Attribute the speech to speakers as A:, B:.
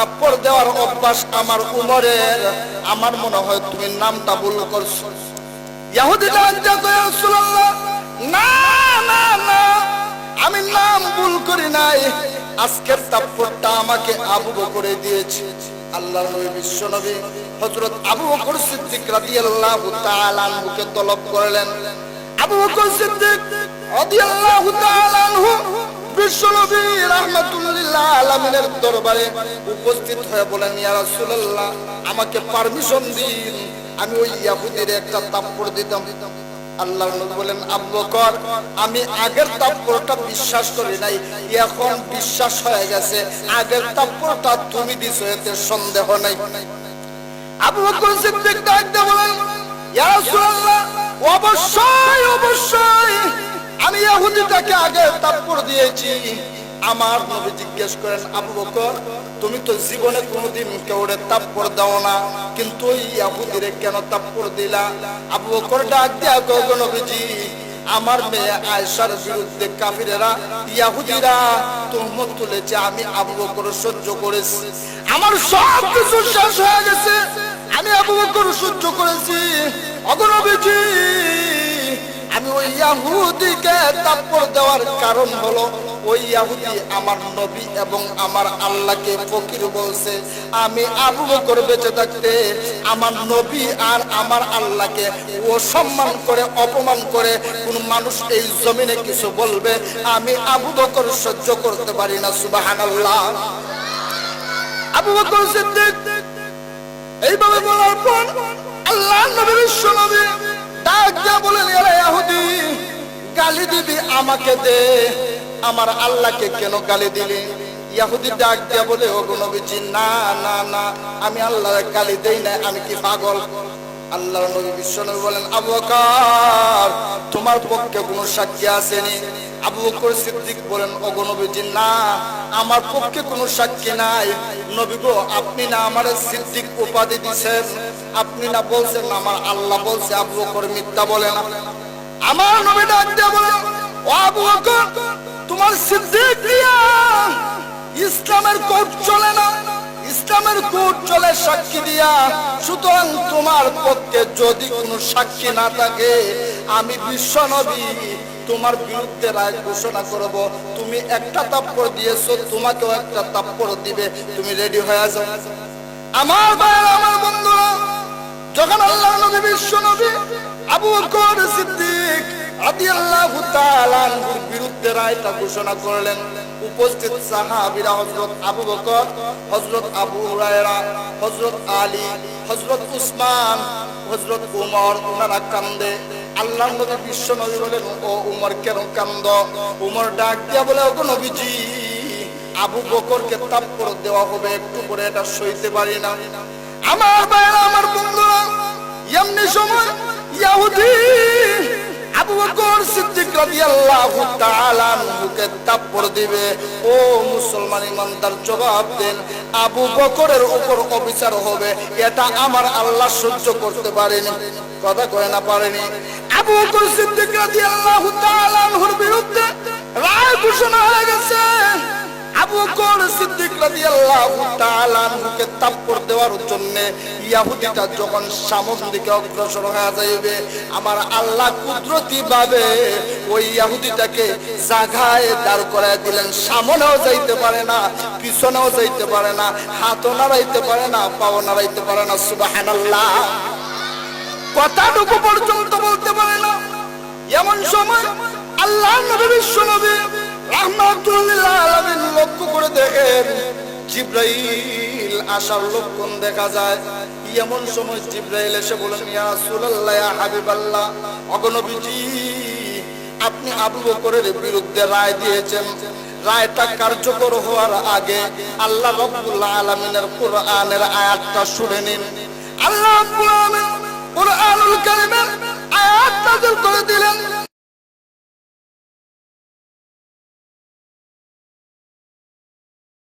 A: তাপ্পর দেওয়ার অভ্যাস আমার উমরের, আমার মনে হয় তুমি নামটা ভুল করছো। ইহুদিটা কয় রাসূলুল্লাহ, না না না, আমি নাম ভুল করি নাই, আজকের তাপ্পরটা আমাকে আবু বকর দিয়েছে। আল্লাহর নবী বিশ্ব নবী হযরত আবু বকর সিদ্দিক রাদিয়াল্লাহু তাআলা আনহুকে তলব করলেন। আবু বকর সিদ্দিক রাদিয়াল্লাহু তাআলা আনহু বিশ্ব নবী রাহমাতুল্লাহ আলামিনের দরবারে উপস্থিত হয়ে বলেন, ইয়া রাসূলুল্লাহ, আমাকে পারমিশন দিন, আমি ওই ইহুদির একটা তাপ্পড় দিতাম। আল্লাহর নবী বলেন, আবু বকর, আমি আগের তাপ্পড়টা বিশ্বাস করি নাই, এখন বিশ্বাস হয়ে গেছে, আগের তাপ্পড়টা তুমি দিছো, এতে সন্দেহ নাই। আবু বকর সিদ্দিক ডাক দিয়ে বলেন, ইয়া রাসূলুল্লাহ, অবশ্যই অবশ্যই আমি ইহুদিটাকে আগে তাপ্পড় দিয়েছি। আমার নবী জিজ্ঞেস করেন, আবু বকর, তুমি তো জীবনে কোনোদিন কেউরে তাপ্পড় দাও না, কিন্তু ওই ইহুদিরে কেন তাপ্পড় দিলা? আবু বকর ডাক দিয়া কয়, গো নবীজি, আমার মেয়ে আয়েশার বিরুদ্ধে কাফিরেরা ইহুদিরা তুহমত তুলেছে, আমি আবু বকর সহ্য করেছি, আমার সব কিছু শেষ হয়ে গেছে, আমি আবু বকর সহ্য করেছি। ওগো নবীজি, আমি ওই ইহুদিকে তাপ্পড় দেওয়ার কারণ হলো ওই ইহুদি আমার নবী এবং আমার আল্লাহকে ফকির বলছে। আমি আবু বকর বেঁচে থাকতে আমার নবী আর আমার আল্লাহকে অসম্মান করে অপমান করে কোন মানুষ এই জমিনে কিছু বলবে, আমি আবু বকর সহ্য করতে পারি না। সুবহানাল্লাহ। আবু বকর সিদ্দিক এইভাবে বলার পর আল্লাহর নবী বিশ্ব নবী ডাক দিয়া বলেন, এরা ইহুদি, গালি দিবি আমাকে দে, আমার আল্লাহকে কেন গালি দিলি? ইহুদি ডাক দিয়া বলে, ওগো নবীজি, না না না, আমি আল্লাহর গালি দেই না, আমি কি পাগল? আল্লাহর নবী বিশ্ব নবী বলেন, আবু বকর, তোমার পক্ষে কোনো সাক্ষী আসেনি? আবু বকর সিদ্দিক বলেন, ওগো নবীজি, না, আমার পক্ষে কোনো সাক্ষী নাই। নবী গো, আপনি না আমার সিদ্দিক উপাধি দিয়েছেন, আপনি না বলছেন আমার আল্লাহ বলছে আবু বকর মিথ্যা বলে না। আমার নবী ডাক দিয়া বলেন, ও আবু বকর, তোমার সিদ্দিক দিয়া ইসলামের কোড চলে না, ইসলামের কোড চলে সাক্ষী দিয়া, সুতরাং তোমার পক্ষে যদি কোনো সাক্ষী না থাকে, আমি বিশ্ব নবী তোমার বিরুদ্ধে রায় ঘোষণা করব। তুমি একটা তাপ্পড় দিয়েছো, তোমাকেও একটা তাপ্পড় দিবে, তুমি রেডি হয়ে যাও। আমার ভাইরা, আমার বন্ধুরা, যখন আল্লাহর নবী বিশ্ব নবী আবু বকর সিদ্দিক রাদিয়াল্লাহু তাআলা আনহুর বিরুদ্ধে রায়টা ঘোষণা করলেন, উপস্থিত সাহাবীরা হযরত আবু বকর, হযরত আবু হুরায়রা, হযরত আলী, হযরত উসমান, হযরত ওমর, ওনারা কান্দে। আল্লাহর নবী বিশ্ব নবী বলেন, ও ওমর, কেন কান্দ? ওমর ডাক দিয়া বলে, ওগো নবীজি, আবু বকরকে তাপ্পড় দেওয়া হবে, একটু পরে এটা সইতে পারি না। আমার ভাইরা, আমার বন্ধুরা, এমনি সময় ইহুদি আবু বকর সিদ্দিক রাদিয়াল্লাহু তাআলা আনহুকে তাপ্পড় দিবে। ও মুসলমান ইমানদার, জবাব দেন, আবু বকরের উপর অবিচার হবে, এটা আমার আল্লাহ সহ্য করতে পারেনি। কথা কয় না, পারেনি। আবু বকর সিদ্দিক রাদিয়াল্লাহু তাআলা আনহুর বিরুদ্ধে রায় ঘোষণা হয়ে গেছে। আবু বকর সিদ্দিক রাদিয়াল্লাহু তাআলা আনহুকে তাপ্পড় দেওয়ার জন্য ইহুদিটা যখন সামনের দিকে অগ্রসর হয়ে যাবে, আমার আল্লাহ কুদরতি ভাবে ওই ইহুদিটাকে জায়গায় দাঁড় করায় দিলেন। সামনেও যাইতে পারে না, পিছনেও যাইতে পারে না, হাতও নাড়াইতে পারে না, পাও নাড়াইতে পারে না। সুবহানাল্লাহ। কথাটুকু পর্যন্ত বলতে পারে না। এমন সময় আল্লাহর নবী বিশ্ব নবী রাহমাতুল্লাহ আলামিন লক্ষ্য করে দেখেন, জিবরাইল আসার লক্ষণ দেখা যায়। এমন সময় জিবরাইল এসে বলেন, ইয়া রাসূলুল্লাহ, ইয়া হাবিবাল্লাহ, ওগো নবীজি, আপনি আবু বকরের বিরুদ্ধে রায় দিয়েছেন, রায়টা কার্যকর হওয়ার আগে আল্লাহ রাব্বুল আলামিনের কোরআনের আয়াতটা শুনে নিন। আল্লাহ রাব্বুল আলামিন কোরআনুল কারীমের আয়াত নাযিল করে দিলেন।